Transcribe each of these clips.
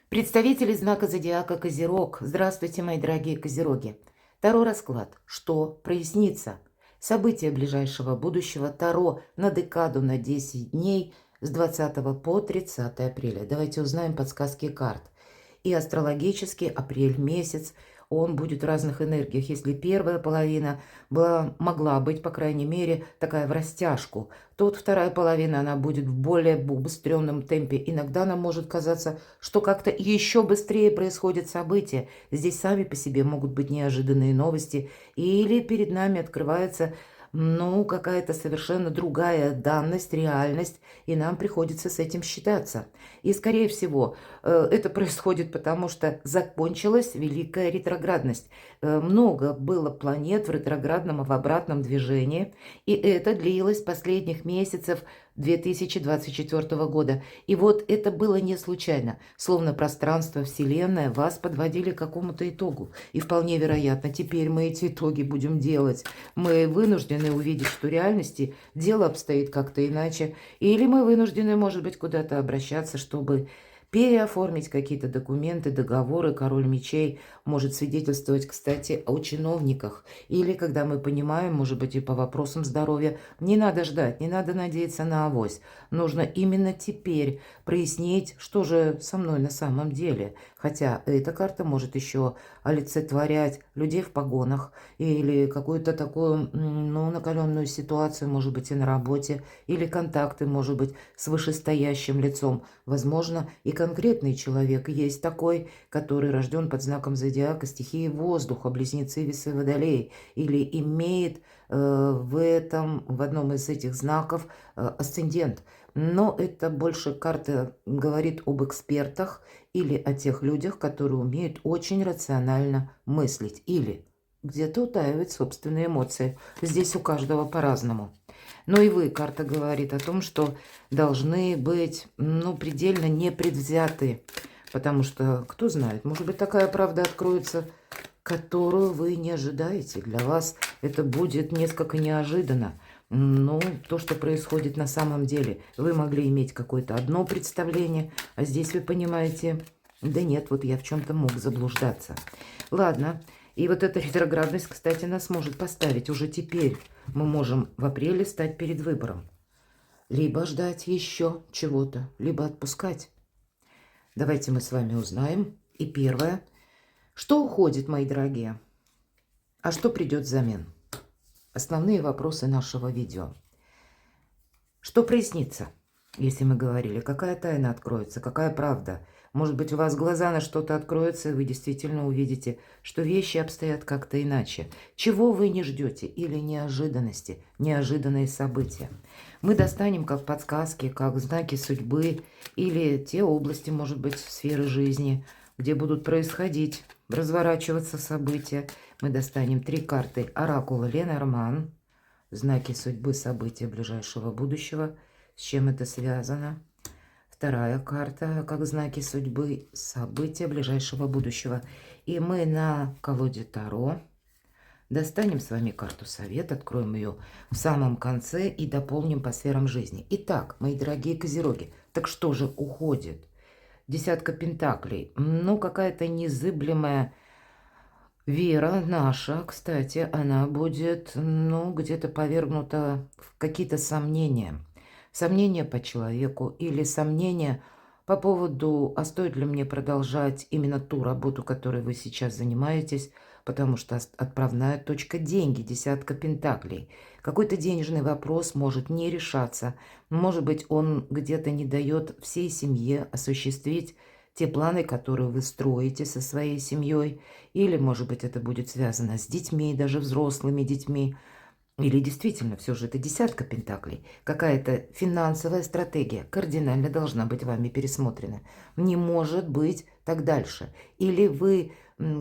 Представители знака зодиака Козерог. Здравствуйте, мои дорогие Козероги. Таро расклад. Что прояснится? События ближайшего будущего. Таро на декаду на 10 дней с 20 по 30 апреля. Давайте узнаем подсказки карт. И астрологический апрель месяц, он будет в разных энергиях. Если первая половина могла быть, по крайней мере, такая в растяжку, то вот вторая половина, она будет в более убыстренном темпе. Иногда нам может казаться, что как-то еще быстрее происходят события. Здесь сами по себе могут быть неожиданные новости. Или перед нами открывается какая-то совершенно другая данность, реальность, и нам приходится с этим считаться. И, скорее всего, это происходит потому, что закончилась великая ретроградность. Много было планет в ретроградном и в обратном движении, и это длилось последних месяцев 2024 года. И вот это было не случайно, словно пространство, Вселенная вас подводили к какому-то итогу. И вполне вероятно, теперь мы эти итоги будем делать. Мы вынуждены увидеть, что в реальности дело обстоит как-то иначе, или мы вынуждены, может быть, куда-то обращаться, чтобы переоформить какие-то документы, договоры. Король мечей может свидетельствовать, кстати, о чиновниках. Или когда мы понимаем, может быть, и по вопросам здоровья, не надо ждать, не надо надеяться на авось. Нужно именно теперь прояснить, что же со мной на самом деле. Хотя эта карта может еще олицетворять людей в погонах или какую-то такую, накаленную ситуацию, может быть, и на работе, или контакты, может быть, с вышестоящим лицом. Возможно, и конкретный человек есть такой, который рожден под знаком зодиака стихии воздуха, близнецы, весы, водолей, или имеет в одном из этих знаков асцендент. Но это больше карта говорит об экспертах или о тех людях, которые умеют очень рационально мыслить, или где-то утаивать собственные эмоции. Здесь у каждого по-разному. Но и вы, карта говорит о том, что должны быть, предельно непредвзяты. Потому что, кто знает, может быть, такая правда откроется, которую вы не ожидаете. Для вас это будет несколько неожиданно. То, что происходит на самом деле. Вы могли иметь какое-то одно представление, а здесь вы понимаете, да нет, вот я в чем-то мог заблуждаться. Ладно. И вот эта ретроградность, кстати, нас может поставить. Уже теперь мы можем в апреле стать перед выбором. Либо ждать еще чего-то, либо отпускать. Давайте мы с вами узнаем. И первое. Что уходит, мои дорогие? А что придет взамен? Основные вопросы нашего видео. Что прояснится, если мы говорили? Какая тайна откроется? Какая правда? Может быть, у вас глаза на что-то откроются, и вы действительно увидите, что вещи обстоят как-то иначе. Чего вы не ждете? Или неожиданности, неожиданные события. Мы достанем как подсказки, как знаки судьбы, или те области, может быть, сферы жизни, где будут происходить, разворачиваться события. Мы достанем 3 карты оракула Ленорман, знаки судьбы, события ближайшего будущего, с чем это связано. Вторая карта, как знаки судьбы, события ближайшего будущего. И мы на колоде Таро достанем с вами карту совет, откроем ее в самом конце и дополним по сферам жизни. Итак, мои дорогие козероги, так что же уходит? Десятка пентаклей. Какая-то незыблемая вера наша, кстати, она будет, где-то повергнута в какие-то сомнения. Сомнения по человеку или сомнения по поводу, а стоит ли мне продолжать именно ту работу, которой вы сейчас занимаетесь, потому что отправная точка – деньги, десятка пентаклей. Какой-то денежный вопрос может не решаться. Может быть, он где-то не дает всей семье осуществить те планы, которые вы строите со своей семьей. Или, может быть, это будет связано с детьми, даже взрослыми детьми. Или действительно, все же это десятка пентаклей. Какая-то финансовая стратегия кардинально должна быть вами пересмотрена. Не может быть так дальше. Или вы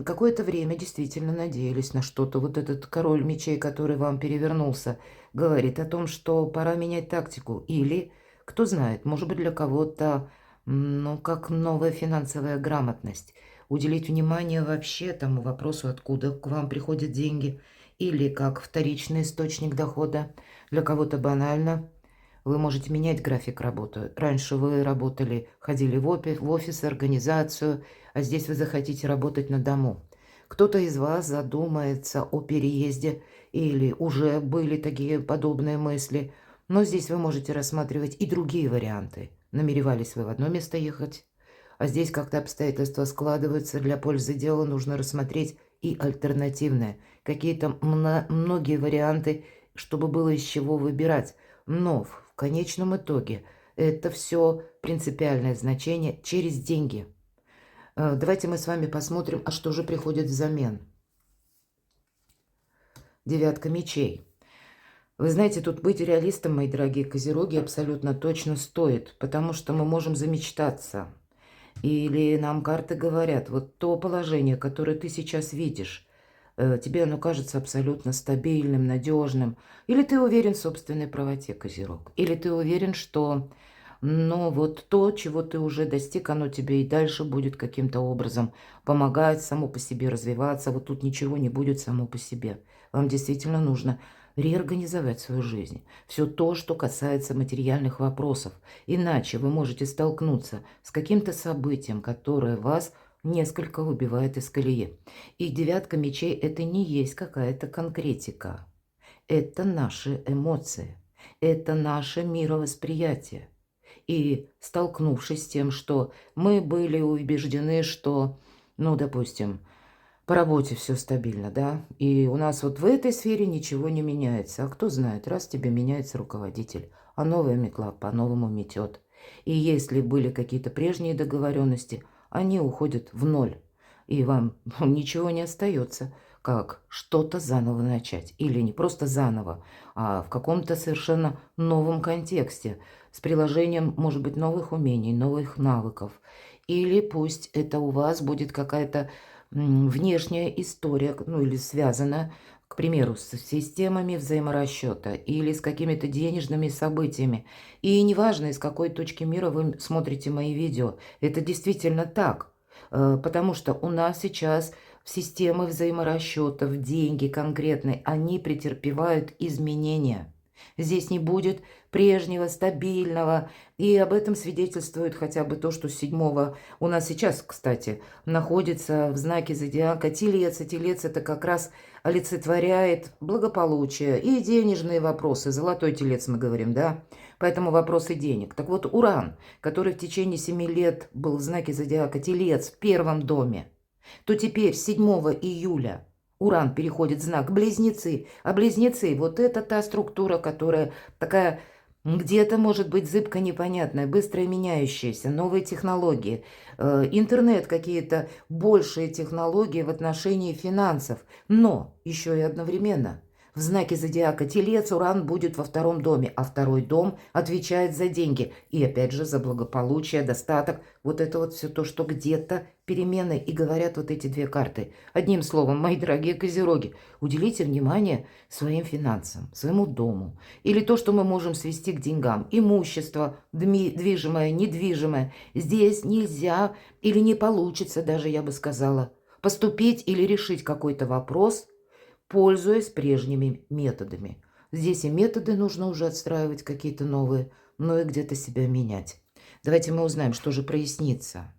какое-то время действительно надеялись на что-то. Вот этот король мечей, который вам перевернулся, говорит о том, что пора менять тактику. Или, кто знает, может быть, для кого-то, как новая финансовая грамотность. Уделить внимание вообще тому вопросу, откуда к вам приходят деньги, или как вторичный источник дохода. Для кого-то банально Вы можете менять график работы. Раньше вы работали, ходили в офис, организацию, а здесь вы захотите работать на дому. Кто-то из вас задумается о переезде или уже были такие подобные мысли, но здесь вы можете рассматривать и другие варианты. Намеревались вы в одно место ехать, а здесь как-то обстоятельства складываются, для пользы дела нужно рассмотреть и альтернативное. Какие-то многие варианты, чтобы было из чего выбирать. Но в конечном итоге это все принципиальное значение через деньги. Давайте мы с вами посмотрим, а что же приходит взамен. Девятка мечей. Вы знаете, тут быть реалистом, мои дорогие козероги, абсолютно точно стоит, потому что мы можем замечтаться. Или нам карты говорят, вот то положение, которое ты сейчас видишь, тебе оно кажется абсолютно стабильным, надежным. Или ты уверен в собственной правоте, козерог. Или ты уверен, что вот то, чего ты уже достиг, оно тебе и дальше будет каким-то образом помогать, само по себе развиваться. Вот тут ничего не будет само по себе. Вам действительно нужно реорганизовать свою жизнь. Все то, что касается материальных вопросов. Иначе вы можете столкнуться с каким-то событием, которое вас несколько выбивает из колеи. И девятка мечей – это не есть какая-то конкретика. Это наши эмоции. Это наше мировосприятие. И столкнувшись с тем, что мы были убеждены, что, допустим, по работе все стабильно, да, и у нас вот в этой сфере ничего не меняется. А кто знает, раз тебе меняется руководитель, а новая метла по-новому метет. И если были какие-то прежние договоренности, они уходят в ноль. И вам ничего не остается, как что-то заново начать. Или не просто заново, а в каком-то совершенно новом контексте, с приложением, может быть, новых умений, новых навыков. Или пусть это у вас будет какая-то внешняя история, или связана, к примеру, с системами взаиморасчета или с какими-то денежными событиями. И неважно, из какой точки мира вы смотрите мои видео, это действительно так. Потому что у нас сейчас системы взаиморасчетов, деньги конкретные, они претерпевают изменения. Здесь не будет прежнего, стабильного. И об этом свидетельствует хотя бы то, что 7-го у нас сейчас, кстати, находится в знаке зодиака Телец. И Телец это как раз олицетворяет благополучие и денежные вопросы. Золотой Телец мы говорим, да? Поэтому вопросы денег. Так вот, Уран, который в течение 7 лет был в знаке зодиака Телец в первом доме, то теперь 7 июля Уран переходит в знак Близнецы. А Близнецы, вот это та структура, которая такая где-то может быть зыбко непонятная, быстро меняющаяся, новые технологии, интернет, какие-то большие технологии в отношении финансов. Но еще и одновременно в знаке зодиака Телец Уран будет во 2-м доме, а 2-й дом отвечает за деньги. И опять же за благополучие, достаток. Вот это вот все то, что где-то перемены, и говорят вот эти 2 карты. Одним словом, мои дорогие козероги, уделите внимание своим финансам, своему дому. Или то, что мы можем свести к деньгам. Имущество, движимое, недвижимое. Здесь нельзя или не получится, даже я бы сказала, поступить или решить какой-то вопрос, пользуясь прежними методами. Здесь и методы нужно уже отстраивать какие-то новые, но и где-то себя менять. Давайте мы узнаем, что же прояснится.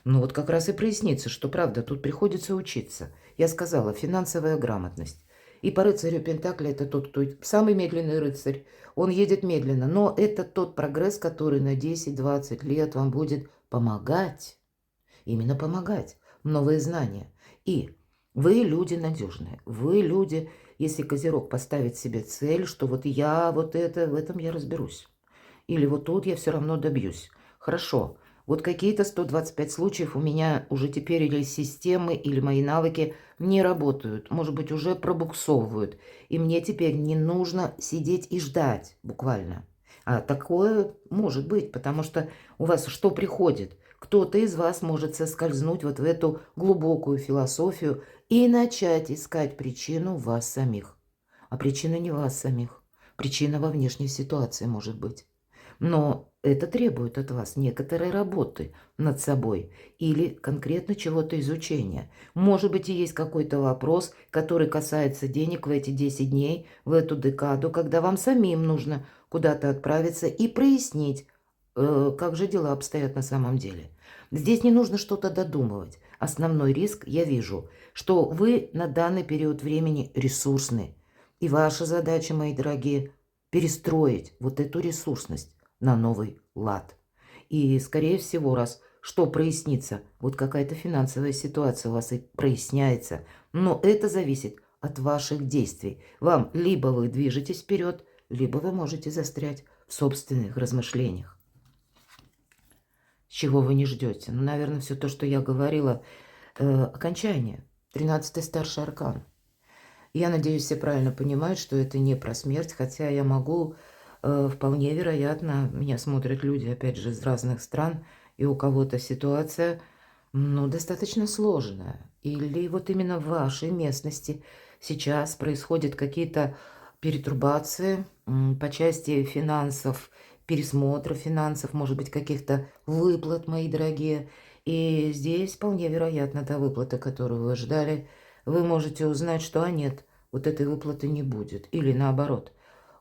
Вот как раз и прояснится, что правда, тут приходится учиться. Я сказала, финансовая грамотность. И по рыцарю Пентакля это тот, кто самый медленный рыцарь. Он едет медленно, но это тот прогресс, который на 10-20 лет вам будет помогать. Именно помогать. Новые знания. И вы люди надежные. Вы люди, если Козерог поставит себе цель, что вот я в этом я разберусь. Или вот тут я все равно добьюсь. Хорошо. Вот какие-то 125 случаев у меня уже теперь или системы, или мои навыки не работают. Может быть, уже пробуксовывают. И мне теперь не нужно сидеть и ждать буквально. А такое может быть, потому что у вас что приходит? Кто-то из вас может соскользнуть вот в эту глубокую философию и начать искать причину в вас самих. А причина не в вас самих. Причина во внешней ситуации может быть. Но это требует от вас некоторой работы над собой или конкретно чего-то изучения. Может быть, и есть какой-то вопрос, который касается денег в эти 10 дней, в эту декаду, когда вам самим нужно куда-то отправиться и прояснить, как же дела обстоят на самом деле. Здесь не нужно что-то додумывать. Основной риск я вижу, что вы на данный период времени ресурсны. И ваша задача, мои дорогие, перестроить вот эту ресурсность на новый лад. И, скорее всего, раз что прояснится, вот какая-то финансовая ситуация у вас и проясняется, но это зависит от ваших действий. Вам либо вы движетесь вперед, либо вы можете застрять в собственных размышлениях. Чего вы не ждете? Ну, наверное, все то, что я говорила, окончание. 13-й старший аркан. Я надеюсь, все правильно понимают, что это не про смерть, хотя я могу, вполне вероятно, меня смотрят люди, опять же, из разных стран, и у кого-то ситуация, ну, достаточно сложная. Или вот именно в вашей местности сейчас происходят какие-то перетрубации по части финансов, пересмотра финансов, может быть, каких-то выплат, мои дорогие. И здесь вполне вероятно та выплата, которую вы ждали, вы можете узнать, что нет, вот этой выплаты не будет. Или наоборот,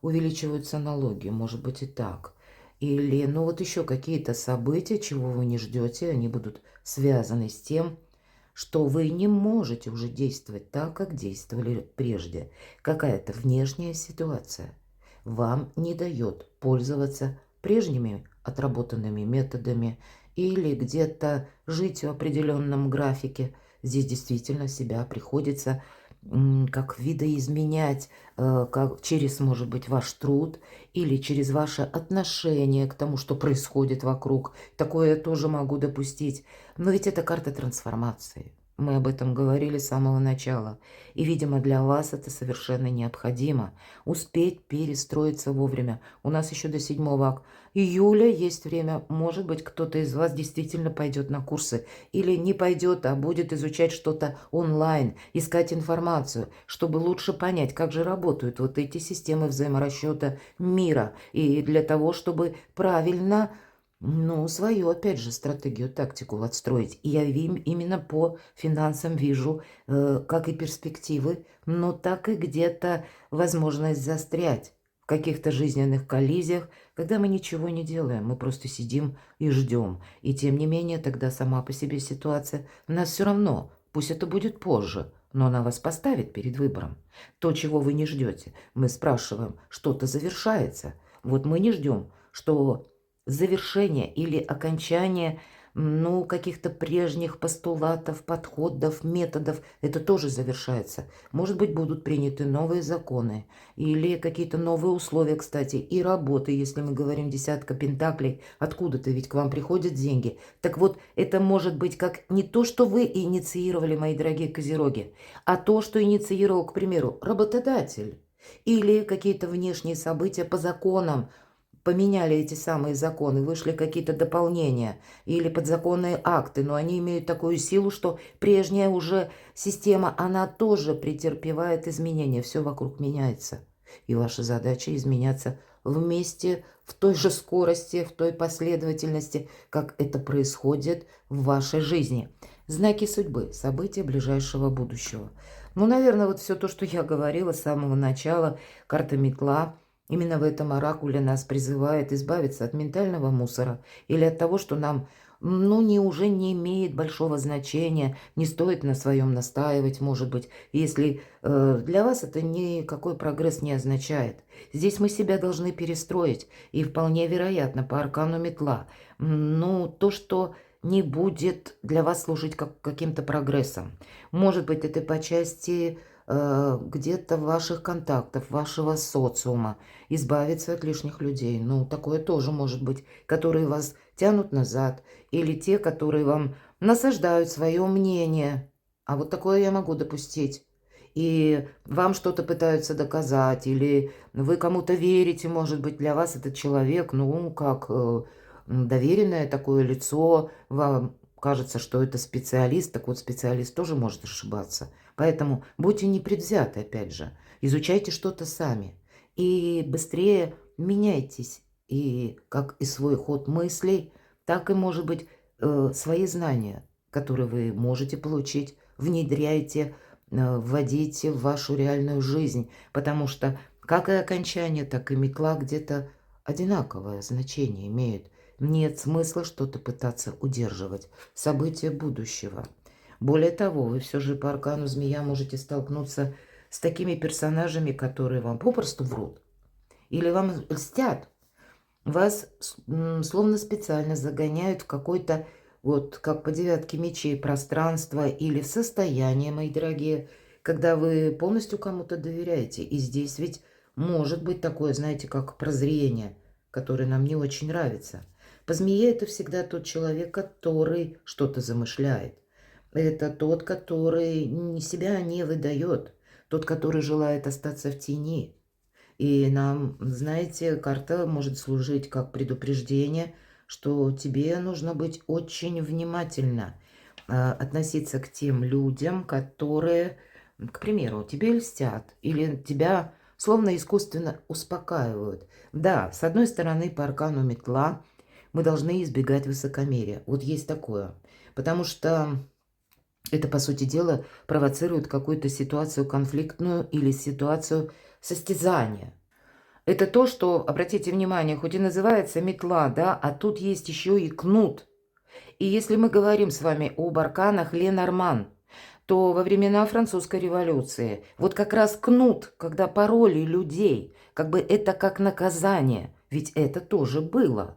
увеличиваются налоги, может быть и так. Или, ну вот еще какие-то события, чего вы не ждете, они будут связаны с тем, что вы не можете уже действовать так, как действовали прежде. Какая-то внешняя ситуация вам не дает пользоваться прежними отработанными методами или где-то жить в определенном графике. Здесь действительно себя приходится как видоизменять как через, может быть, ваш труд или через ваше отношение к тому, что происходит вокруг. Такое я тоже могу допустить. Но ведь это карта трансформации. Мы об этом говорили с самого начала. И, видимо, для вас это совершенно необходимо. Успеть перестроиться вовремя. У нас еще до 7 июля есть время. Может быть, кто-то из вас действительно пойдет на курсы. Или не пойдет, а будет изучать что-то онлайн, искать информацию, чтобы лучше понять, как же работают вот эти системы взаиморасчета мира. И для того, чтобы правильно... Ну, свою, опять же, стратегию, тактику отстроить. И я именно по финансам вижу, как и перспективы, но так и где-то возможность застрять в каких-то жизненных коллизиях, когда мы ничего не делаем, мы просто сидим и ждем. И тем не менее, тогда сама по себе ситуация нас все равно, пусть это будет позже, но она вас поставит перед выбором. То, чего вы не ждете, мы спрашиваем, что-то завершается. Вот мы не ждем, что завершение или окончание, ну, каких-то прежних постулатов, подходов, методов, это тоже завершается. Может быть, будут приняты новые законы или какие-то новые условия, кстати, и работы, если мы говорим десятка пентаклей, откуда-то ведь к вам приходят деньги. Так вот, это может быть как не то, что вы инициировали, мои дорогие козероги, а то, что инициировал, к примеру, работодатель или какие-то внешние события по законам, поменяли эти самые законы, вышли какие-то дополнения или подзаконные акты, но они имеют такую силу, что прежняя уже система, она тоже претерпевает изменения, все вокруг меняется. И ваша задача изменяться вместе, в той же скорости, в той последовательности, как это происходит в вашей жизни. Знаки судьбы, события ближайшего будущего. Ну, наверное, вот все то, что я говорила с самого начала, карта метла, именно в этом оракуле нас призывает избавиться от ментального мусора или от того, что нам, ну, уже не имеет большого значения, не стоит на своем настаивать, может быть, если для вас это никакой прогресс не означает. Здесь мы себя должны перестроить, и вполне вероятно по аркану метла, ну, то, что не будет для вас служить каким-то прогрессом. Может быть, это по части где-то ваших контактов, вашего социума, избавиться от лишних людей. Ну, такое тоже может быть, которые вас тянут назад, или те, которые вам насаждают свое мнение. А вот такое я могу допустить. И вам что-то пытаются доказать, или вы кому-то верите, может быть, для вас этот человек, ну, как доверенное такое лицо, вам кажется, что это специалист, так вот специалист тоже может ошибаться. Поэтому будьте непредвзяты, опять же, изучайте что-то сами и быстрее меняйтесь. И как и свой ход мыслей, так и, может быть, свои знания, которые вы можете получить, внедряйте, вводите в вашу реальную жизнь. Потому что как и окончание, так и метла где-то одинаковое значение имеют. Нет смысла что-то пытаться удерживать. События будущего. Более того, вы все же по аркану змея можете столкнуться с такими персонажами, которые вам попросту врут. Или вам льстят. Вас словно специально загоняют в какой-то, вот как по девятке мечей, пространство или в состояние, мои дорогие, когда вы полностью кому-то доверяете. И здесь ведь может быть такое, знаете, как прозрение, которое нам не очень нравится. По змее это всегда тот человек, который что-то замышляет. Это тот, который себя не выдает, тот, который желает остаться в тени. И нам, знаете, карта может служить как предупреждение, что тебе нужно быть очень внимательно, относиться к тем людям, которые, к примеру, тебе льстят или тебя словно искусственно успокаивают. Да, с одной стороны, по аркану метла мы должны избегать высокомерия. Вот есть такое. Потому что это, по сути дела, провоцирует какую-то ситуацию конфликтную или ситуацию состязания. Это то, что, обратите внимание, хоть и называется метла, да, а тут есть еще и кнут. И если мы говорим с вами об арканах Ленорман, то во времена французской революции вот как раз кнут, когда пороли людей, как бы это как наказание, ведь это тоже было.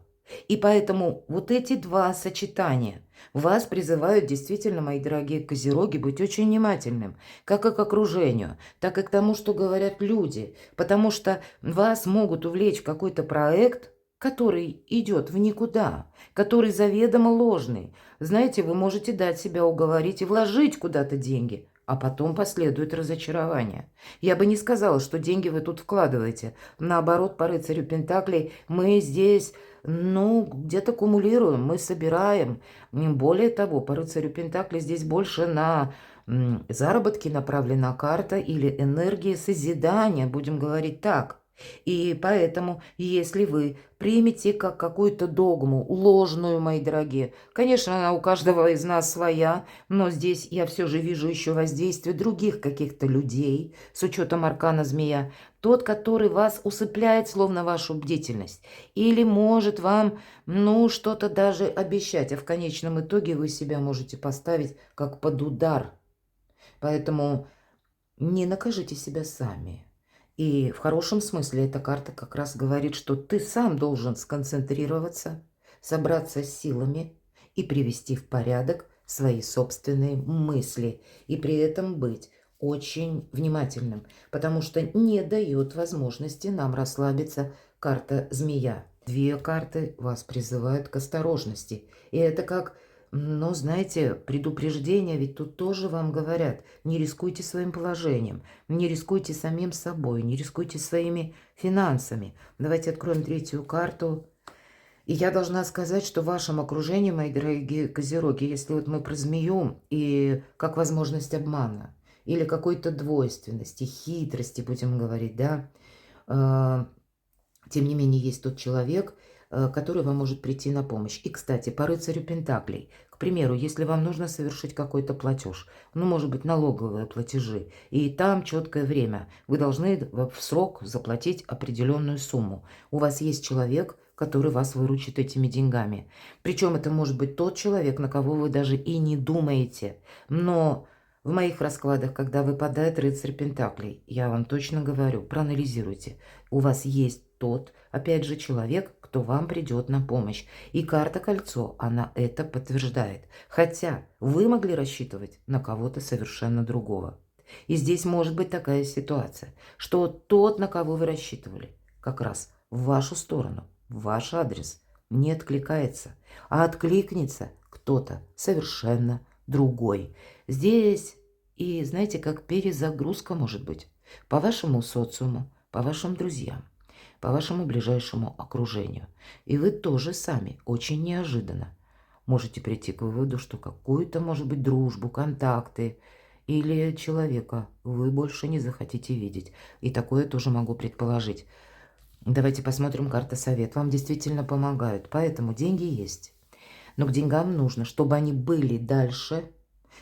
И поэтому вот эти два сочетания вас призывают действительно, мои дорогие козероги, быть очень внимательным, как и к окружению, так и к тому, что говорят люди, потому что вас могут увлечь в какой-то проект, который идет в никуда, который заведомо ложный. Знаете, вы можете дать себя уговорить и вложить куда-то деньги, а потом последует разочарование. Я бы не сказала, что деньги вы тут вкладываете. Наоборот, по рыцарю Пентаклей мы здесь, где-то кумулируем, мы собираем. Более того, по рыцарю Пентаклей здесь больше на заработки направлена карта или энергии созидания, будем говорить так. И поэтому, если вы примете как какую-то догму, ложную, мои дорогие, конечно, она у каждого из нас своя, но здесь я все же вижу еще воздействие других каких-то людей, с учетом аркана змея, тот, который вас усыпляет, словно вашу бдительность, или может вам, что-то даже обещать, а в конечном итоге вы себя можете поставить как под удар. Поэтому не накажите себя сами. И в хорошем смысле эта карта как раз говорит, что ты сам должен сконцентрироваться, собраться с силами и привести в порядок свои собственные мысли. И при этом быть очень внимательным, потому что не дает возможности нам расслабиться карта змея. Две карты вас призывают к осторожности. И это как... знаете, предупреждение, ведь тут тоже вам говорят, не рискуйте своим положением, не рискуйте самим собой, не рискуйте своими финансами. Давайте откроем третью карту. И я должна сказать, что в вашем окружении, мои дорогие козероги, если вот мы про змею и как возможность обмана, или какой-то двойственности, хитрости, будем говорить, да, тем не менее есть тот человек, который вам может прийти на помощь. И, кстати, по рыцарю Пентаклей, к примеру, если вам нужно совершить какой-то платеж, может быть, налоговые платежи, и там четкое время, вы должны в срок заплатить определенную сумму. У вас есть человек, который вас выручит этими деньгами. Причем это может быть тот человек, на кого вы даже и не думаете. Но в моих раскладах, когда выпадает рыцарь Пентаклей, я вам точно говорю, проанализируйте. У вас есть тот, опять же, человек, кто вам придет на помощь. И карта кольцо, она это подтверждает. Хотя вы могли рассчитывать на кого-то совершенно другого. И здесь может быть такая ситуация, что тот, на кого вы рассчитывали, как раз в вашу сторону, в ваш адрес не откликается, а откликнется кто-то совершенно другой. Здесь и, знаете, как перезагрузка может быть по вашему социуму, по вашим друзьям, по вашему ближайшему окружению. И вы тоже сами очень неожиданно можете прийти к выводу, что какую-то, может быть, дружбу, контакты или человека вы больше не захотите видеть. И такое тоже могу предположить. Давайте посмотрим карта совет. Вам действительно помогают, поэтому деньги есть. Но к деньгам нужно, чтобы они были дальше,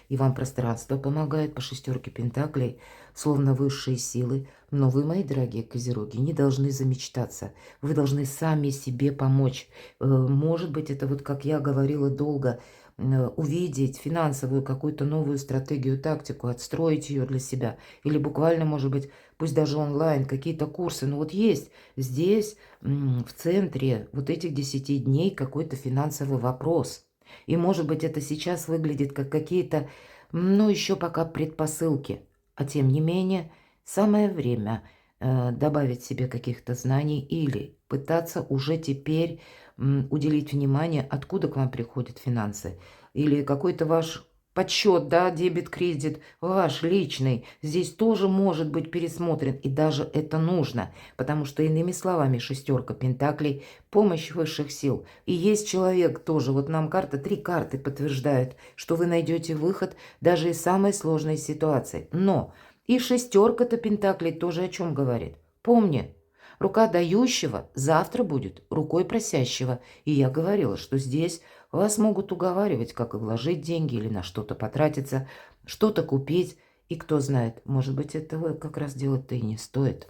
И вам пространство помогает по шестерке пентаклей, словно высшие силы. Но вы, мои дорогие козероги, не должны замечтаться. Вы должны сами себе помочь. Может быть, это вот, как я говорила долго, увидеть финансовую какую-то новую стратегию, тактику, отстроить ее для себя. Или буквально, может быть, пусть даже онлайн, какие-то курсы. Но вот есть здесь, в центре вот этих 10 дней какой-то финансовый вопрос. И, может быть, это сейчас выглядит как какие-то, ну, еще пока предпосылки. А тем не менее, самое время добавить себе каких-то знаний или пытаться уже теперь уделить внимание, откуда к вам приходят финансы. Или какой-то ваш подсчет, да, дебет, кредит, ваш личный, здесь тоже может быть пересмотрен. И даже это нужно, потому что, иными словами, шестерка пентаклей, помощь высших сил. И есть человек тоже, вот нам карта, 3 карты подтверждают, что вы найдете выход даже из самой сложной ситуации. Но и шестерка-то пентаклей тоже о чем говорит? Помни, рука дающего завтра будет рукой просящего. И я говорила, что здесь вас могут уговаривать, как и вложить деньги или на что-то потратиться, что-то купить. И кто знает, может быть, этого как раз делать-то и не стоит.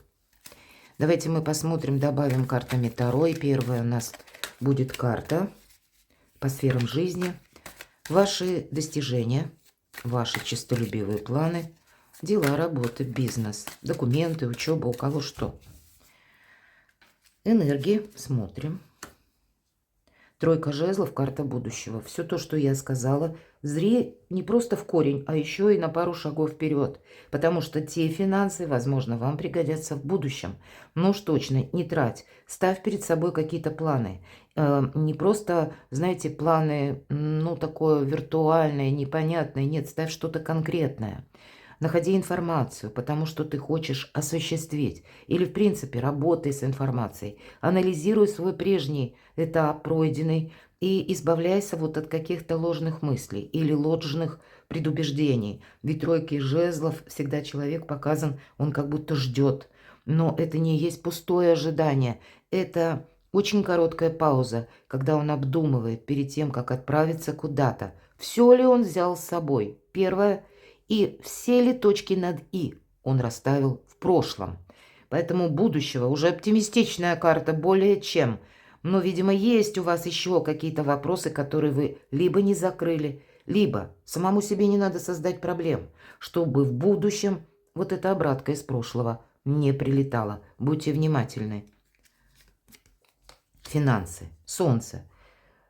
Давайте мы посмотрим, добавим картами Таро. И первая у нас будет карта по сферам жизни. Ваши достижения, ваши честолюбивые планы, дела, работа, бизнес, документы, учеба, у кого что. Энергии, смотрим. Тройка жезлов, карта будущего. Все то, что я сказала, зри не просто в корень, а еще и на пару шагов вперед. Потому что те финансы, возможно, вам пригодятся в будущем. Но уж точно не трать. Ставь перед собой какие-то планы. Не просто, знаете, планы, ну, такое виртуальное, непонятное. Нет, ставь что-то конкретное. Находи информацию, потому что ты хочешь осуществить. Или, в принципе, работай с информацией. Анализируй свой прежний этап, пройденный, и избавляйся вот от каких-то ложных мыслей или ложных предубеждений. Ведь тройки жезлов всегда человек показан, он как будто ждет. Но это не есть пустое ожидание. Это очень короткая пауза, когда он обдумывает перед тем, как отправиться куда-то. Все ли он взял с собой? Первое. И все ли точки над «и» он расставил в прошлом. Поэтому будущего уже оптимистичная карта более чем. Но, видимо, есть у вас еще какие-то вопросы, которые вы либо не закрыли, либо самому себе не надо создать проблем, чтобы в будущем вот эта обратка из прошлого не прилетала. Будьте внимательны. Финансы, солнце.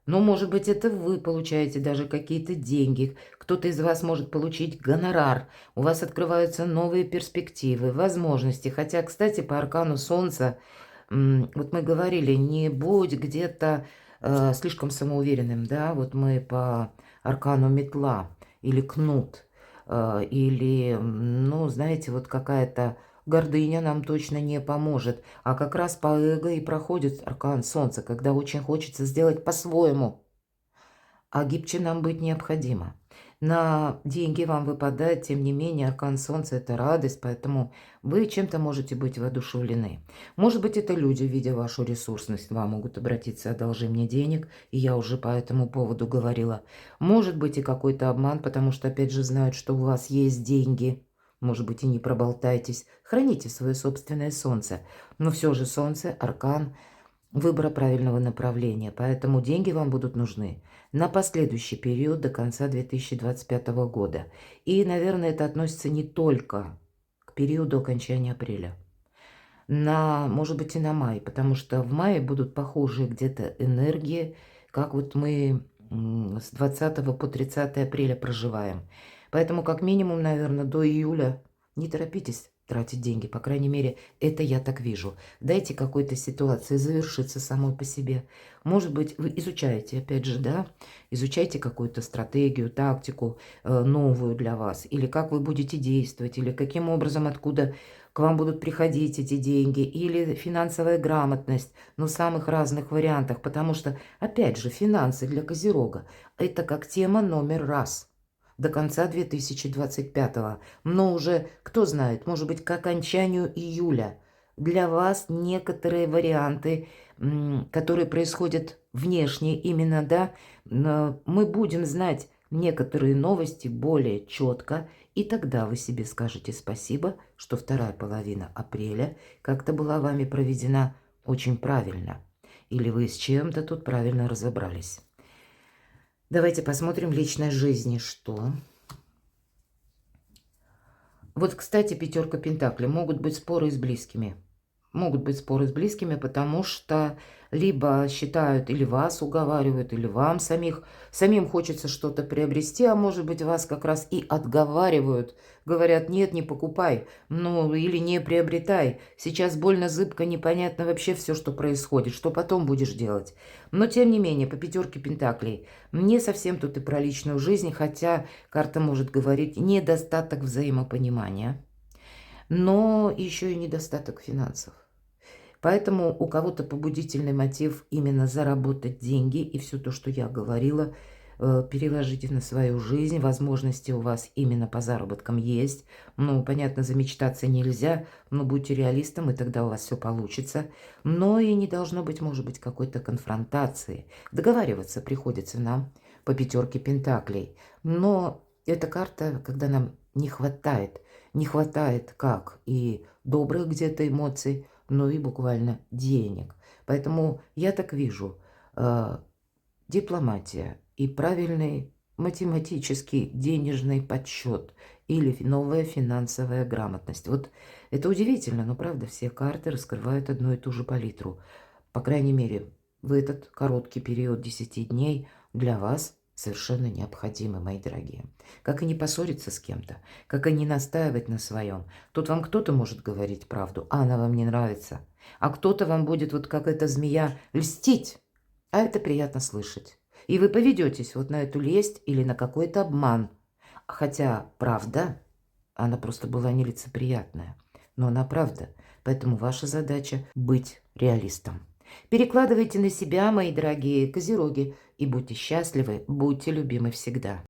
Но, может быть, это вы получаете даже какие-то деньги. Кто-то из вас может получить гонорар. У вас открываются новые перспективы, возможности. Хотя, кстати, по аркану Солнца, вот мы говорили, не будь где-то слишком самоуверенным, да, вот мы по аркану метла или кнут, или, ну, знаете, вот какая-то гордыня нам точно не поможет. А как раз по эго и проходит аркан Солнца, когда очень хочется сделать по-своему. А гибче нам быть необходимо. На деньги вам выпадает, тем не менее, аркан Солнца – это радость, поэтому вы чем-то можете быть воодушевлены. Может быть, это люди, видя вашу ресурсность, вам могут обратиться: одолжи мне денег, и я уже по этому поводу говорила. Может быть, и какой-то обман, потому что, опять же, знают, что у вас есть деньги. Может быть, и не проболтайтесь. Храните свое собственное солнце. Но все же солнце – аркан выбора правильного направления. Поэтому деньги вам будут нужны на последующий период до конца 2025 года. И, наверное, это относится не только к периоду окончания апреля. Может быть, и на май. Потому что в мае будут похожие где-то энергии, как вот мы с 20 по 30 апреля проживаем. Поэтому, как минимум, наверное, до июля не торопитесь тратить деньги. По крайней мере, это я так вижу. Дайте какой-то ситуации завершиться самой по себе. Может быть, вы изучаете, опять же, да, изучайте какую-то стратегию, тактику новую для вас. Или как вы будете действовать, или каким образом, откуда к вам будут приходить эти деньги, или финансовая грамотность, но в самых разных вариантах. Потому что, опять же, финансы для Козерога – это как тема номер раз до конца 2025. Но уже, кто знает, может быть, к окончанию июля для вас некоторые варианты, которые происходят внешне именно, да, мы будем знать некоторые новости более четко, и тогда вы себе скажете спасибо, что вторая половина апреля как-то была вами проведена очень правильно. Или вы с чем-то тут правильно разобрались. Давайте посмотрим личной жизни, что... Вот, кстати, пятерка пентаклей. Могут быть споры с близкими. Могут быть споры с близкими, потому что либо считают, или вас уговаривают, или вам самим хочется что-то приобрести, а может быть вас как раз и отговаривают. Говорят, нет, не покупай, ну или не приобретай. Сейчас больно зыбко, непонятно вообще все, что происходит, что потом будешь делать. Но тем не менее, по пятерке пентаклей, не совсем тут и про личную жизнь, хотя карта может говорить недостаток взаимопонимания, но еще и недостаток финансов. Поэтому у кого-то побудительный мотив именно заработать деньги, и все то, что я говорила, переложите на свою жизнь. Возможности у вас именно по заработкам есть. Ну, понятно, замечтаться нельзя, но будьте реалистом, и тогда у вас все получится. Но и не должно быть, может быть, какой-то конфронтации. Договариваться приходится нам по пятерке пентаклей. Но эта карта, когда нам не хватает как и добрых где-то эмоций, но и буквально денег. Поэтому я так вижу, дипломатия и правильный математический денежный подсчет или новая финансовая грамотность. Вот это удивительно, но правда все карты раскрывают одну и ту же палитру. По крайней мере, в этот короткий период 10 дней для вас совершенно необходимы, мои дорогие. Как и не поссориться с кем-то, как и не настаивать на своем. Тут вам кто-то может говорить правду, а она вам не нравится. А кто-то вам будет, вот как эта змея, льстить. А это приятно слышать. И вы поведетесь вот на эту лесть или на какой-то обман. Хотя правда, она просто была нелицеприятная. Но она правда. Поэтому ваша задача быть реалистом. Перекладывайте на себя, мои дорогие козероги, и будьте счастливы, будьте любимы всегда.